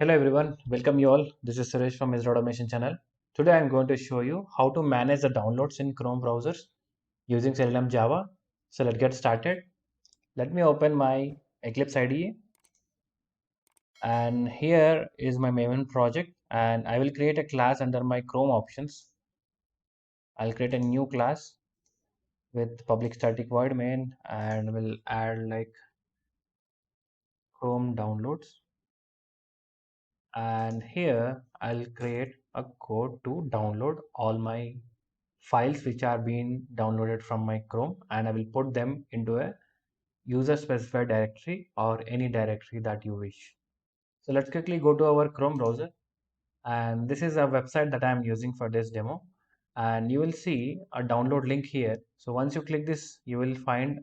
Hello everyone, welcome you all. This is Suresh from Mr. Automation channel. Today I am going to show you how to manage the downloads in Chrome browsers using Selenium Java. So let's get started. Let me open my Eclipse IDE, and here is my main project, and I will create a class under my Chrome options. I'll create a new class with public static void main and will add like Chrome downloads, and here I'll create a code to download all my files which are being downloaded from my Chrome, and I will put them into a user specified directory or any directory that you wish. So let's quickly go to our Chrome browser, and this is a website that I am using for this demo, and you will see a download link here. So once you click this, you will find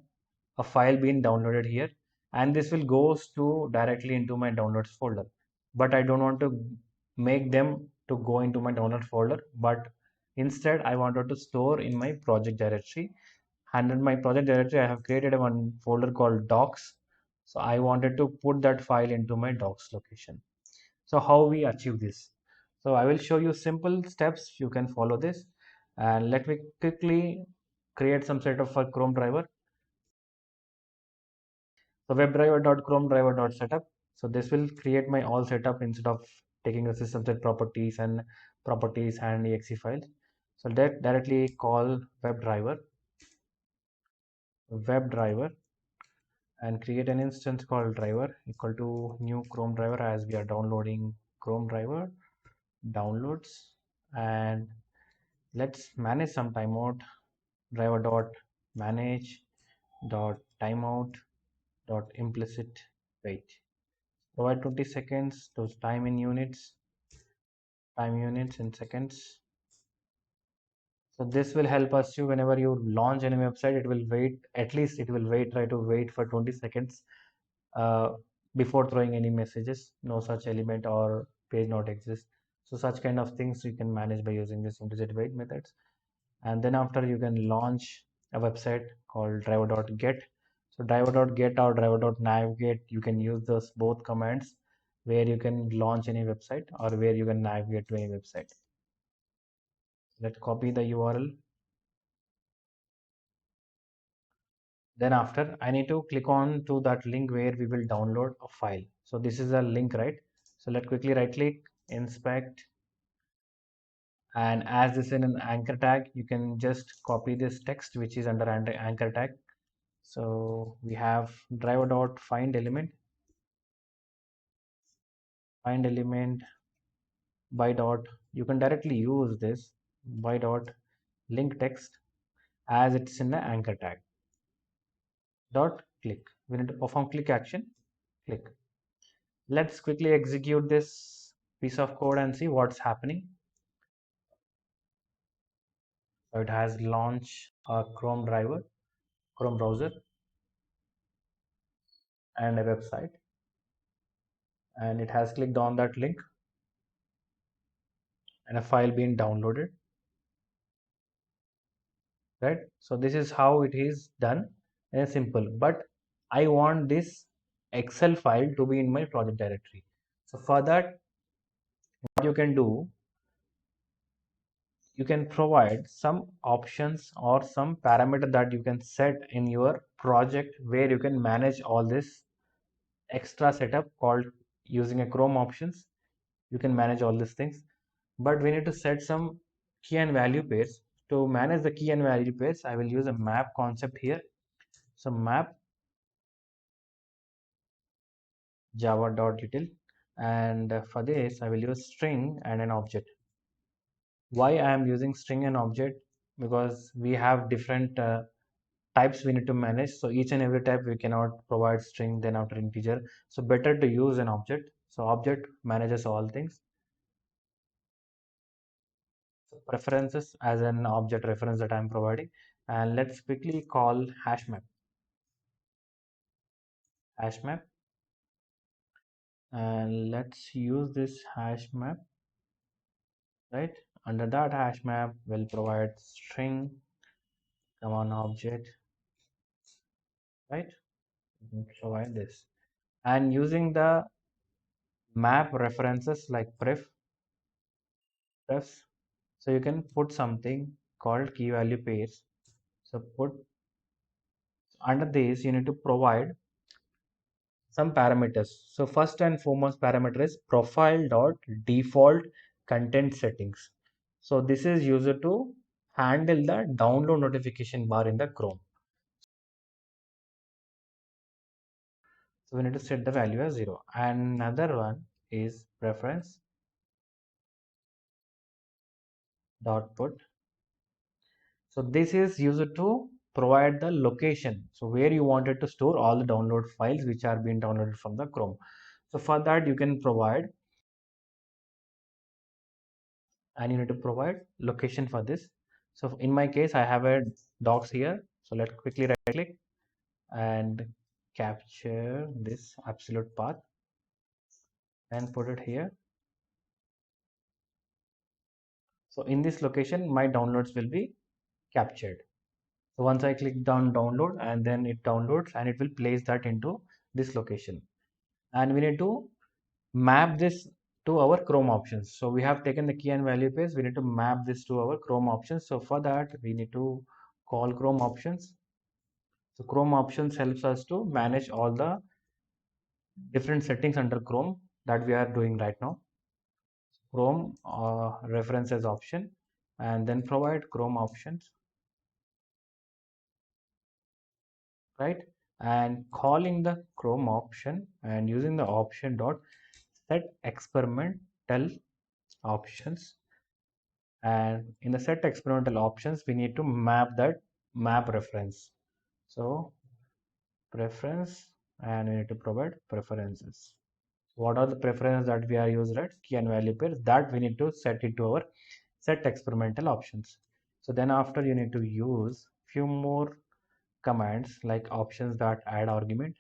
a file being downloaded here, and this will goes to directly into my downloads folder, but I don't want to make them to go into my download folder, but instead I wanted to store in my project directory. And in my project directory I have created a one folder called docs, so I wanted to put that file into my docs location. So how we achieve this? So I will show you simple steps, you can follow this, and let me quickly create some set of a Chrome driver. So webdriver.chromedriver.setup. So this will create my all setup instead of taking the system set properties and exe files. So that directly call webdriver and create an instance called driver equal to new Chrome driver, as we are downloading Chrome driver downloads. And let's manage some timeout. Driver dot manage dot timeout dot implicit wait. Provide 20 seconds to time units in seconds. So this will help us you whenever you launch any website, it will wait, at least it will wait, try to wait for 20 seconds uh, before throwing any messages. No such element or page not exist. So such kind of things you can manage by using this implicit wait methods. And then after you can launch a website called driver.get. So driver.get or driver.navigate, you can use those both commands where you can launch any website or where you can navigate to any website. Let's copy the URL. Then after I need to click on to that link where we will download a file. So this is a link, right? So let's quickly right click, inspect, and as this is an anchor tag, you can just copy this text which is under anchor tag. So we have driver dot find element by dot, you can directly use this by dot link text as it's in the anchor tag dot click. We need to perform click action, click. Let's quickly execute this piece of code and see what's happening. So it has launched a Chrome browser and a website, and it has clicked on that link and a file being downloaded, right? So this is how it is done, and simple, but I want this Excel file to be in my project directory. So for that, what you can do, you can provide some options or some parameter that you can set in your project where you can manage all this extra setup called using a Chrome options. You can manage all these things, but we need to set some key and value pairs. To manage the key and value pairs, I will use a map concept here. So map java.util, and for this I will use string and an object. Why I am using string and object? Because we have different types we need to manage, so each and every type we cannot provide string then after integer, so better to use an object. So object manages all things. So preferences as an object reference that I am providing, and let's quickly call hash map, and let's use this hash map, right? Under that hash map we'll provide string command object, right? Provide this, and using the map references like prefs. So you can put something called key value pairs. So put under this, you need to provide some parameters. So first and foremost parameter is profile dot default content settings. So this is used to handle the download notification bar in the Chrome. So we need to set the value as 0. And another one is preference dot put. So this is used to provide the location. So where you wanted to store all the download files which are being downloaded from the Chrome. So for that you can provide, and you need to provide location for this. So in my case, I have a docs here. So let's quickly right click and capture this absolute path and put it here. So in this location, my downloads will be captured. So once I click down download, and then it downloads and it will place that into this location. And we need to map this to our Chrome options. So we have taken the key and value pairs. We need to map this to our Chrome options. So for that, we need to call Chrome options. So Chrome options helps us to manage all the different settings under Chrome that we are doing right now. Chrome references option, and then provide Chrome options, right? And calling the Chrome option and using the option dot set experimental options. And in the set experimental options, we need to map that map reference. So preference, and we need to provide preferences. What are the preferences that we are used, right? Key and value pairs that we need to set it to our set experimental options. So then after you need to use few more commands like options that add argument.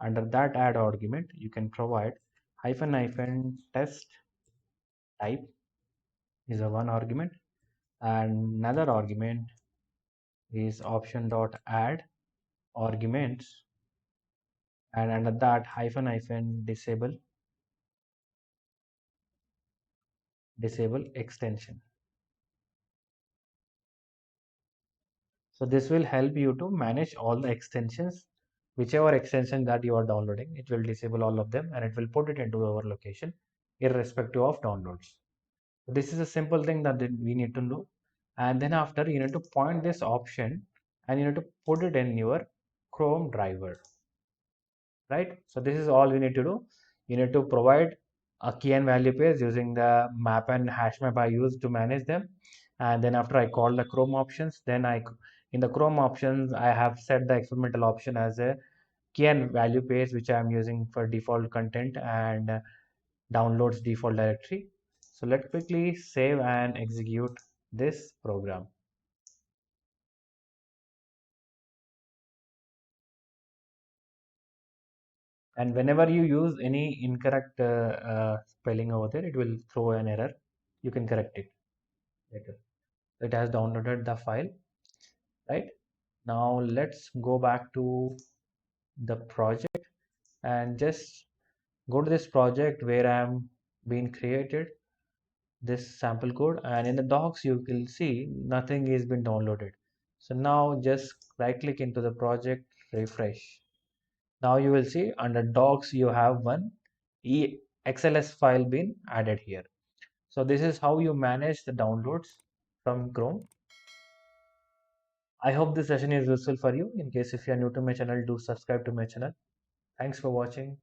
Under that add argument, you can provide hyphen hyphen test type is a one argument, and another argument is option dot add arguments, and under that hyphen hyphen disable extension. So this will help you to manage all the extensions, whichever extension that you are downloading, it will disable all of them and it will put it into our location irrespective of downloads. So this is a simple thing that we need to do. And then after, you need to point this option and you need to put it in your Chrome driver, right? So this is all we need to do. You need to provide a key and value pairs using the map and hash map I use to manage them. And then after I call the Chrome options, then in the Chrome options, I have set the experimental option as a key and value pairs, which I am using for default content and downloads default directory. So let's quickly save and execute this program. And whenever you use any incorrect spelling over there, it will throw an error. You can correct it later. It has downloaded the file, right? Now let's go back to the project and just go to this project where I'm being created this sample code, and in the docs you will see nothing is been downloaded. So now just right click into the project, refresh. Now you will see under docs you have one XLS file been added here. So this is how you manage the downloads from Chrome. I hope this session is useful for you. In case if you are new to my channel, do subscribe to my channel. Thanks for watching.